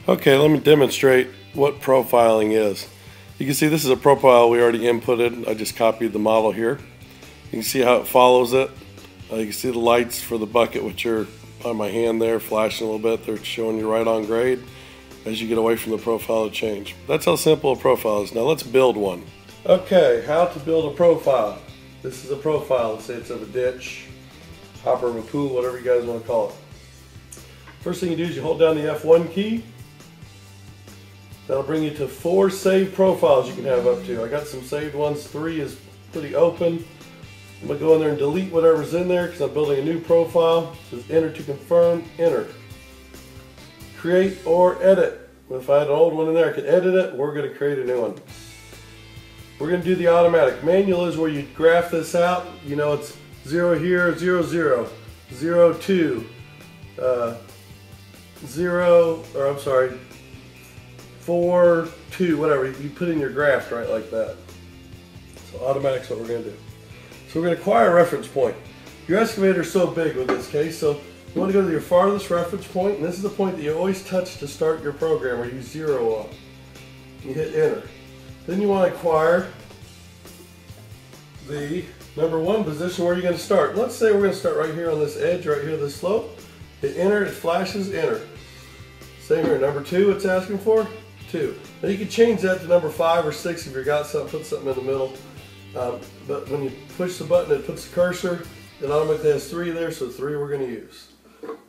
Okay, let me demonstrate what profiling is. You can see this is a profile we already inputted. I just copied the model here. You can see how it follows it. You can see the lights for the bucket, which are on my hand there, flashing a little bit. They're showing you right on grade. As you get away from the profile, to change. That's how simple a profile is. Now let's build one. Okay, how to build a profile. This is a profile. Let's say it's of a ditch, hopper of a pool, whatever you guys want to call it. First thing you do is you hold down the F1 key. That'll bring you to 4 saved profiles you can have up to. I got some saved ones. 3 is pretty open. I'm going to go in there and delete whatever's in there because I'm building a new profile. It says enter to confirm, enter. Create or edit. If I had an old one in there, I could edit it. We're going to create a new one. We're going to do the automatic. Manual is where you graph this out. You know, it's 0 here, 0, 0, 0, 2, 0, or I'm sorry, 4, 2, whatever. You put in your graphs right like that. So automatic's what we're going to do. So we're going to acquire a reference point. Your excavator is so big with this case, so you want to go to your farthest reference point, and this is the point that you always touch to start your program, or you 0 on. You hit enter. Then you want to acquire the number 1 position where you're going to start. Let's say we're going to start right here on this edge, right here, this slope. Hit enter, it flashes, enter. Same here, number 2 it's asking for, 2. Now you can change that to number 5 or 6 if you've got something, put something in the middle. But when you push the button, it puts the cursor. It automatically has 3 there, so 3 we're going to use.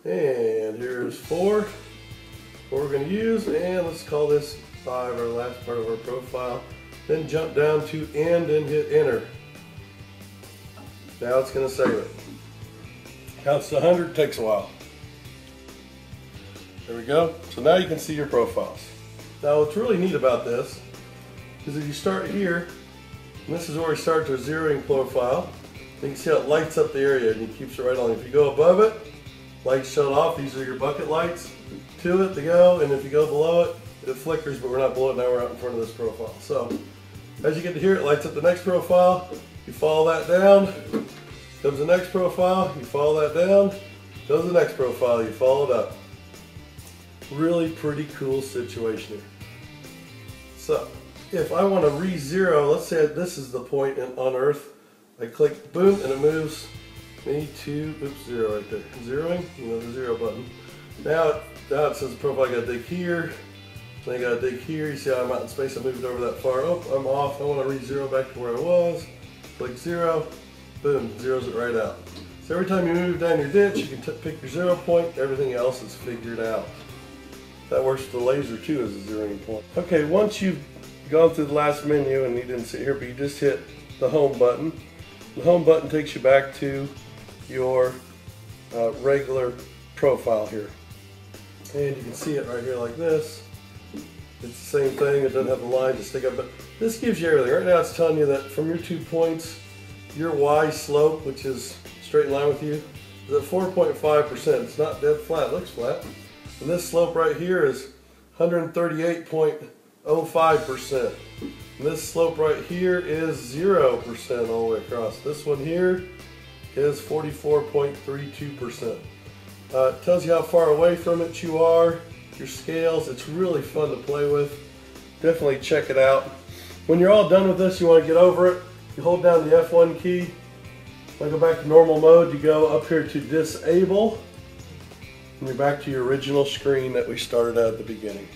And here's 4 we're going to use, and let's call this 5, our last part of our profile. Then jump down to end and hit enter. Now it's going to save it. Counts to 100, takes a while. There we go. So now you can see your profiles. Now what's really neat about this is if you start here, and this is where we start to a zeroing profile, you can see how it lights up the area and it keeps it right on. If you go above it, lights shut off. These are your bucket lights. To it, they go, and if you go below it, it flickers, but we're not below it now, we're out in front of this profile. So as you get to here, it lights up the next profile. You follow that down, comes the next profile, you follow that down, goes the next profile, you follow it up. Really pretty cool situation here. So if I want to re-zero, let's say this is the point on Earth, I click boom and it moves me to, oops, 0 right there. Zeroing, you know, the 0 button. Now it says the profile, I gotta dig here, then I gotta dig here. You see how I'm out in space, I moved over that far. Oh, I'm off, I want to re-zero back to where I was. Click 0, boom, zeroes it right out. So every time you move down your ditch, you can pick your 0 point, everything else is figured out. That works with the laser too as a zeroing point. Okay, once you've gone through the last menu, and you didn't see it here, but you just hit the home button. The home button takes you back to your regular profile here. And you can see it right here like this. It's the same thing, it doesn't have the line to stick up, but this gives you everything. Right now it's telling you that from your 2 points, your Y slope, which is straight in line with you, is at 4.5%. It's not dead flat, it looks flat. And this slope right here is 138.05%. And this slope right here is 0% all the way across. This one here is 44.32%. It tells you how far away from it you are, your scales. It's really fun to play with. Definitely check it out. When you're all done with this, you want to get over it. You hold down the F1 key. When I go back to normal mode, you go up here to disable. And you're back to your original screen that we started at the beginning.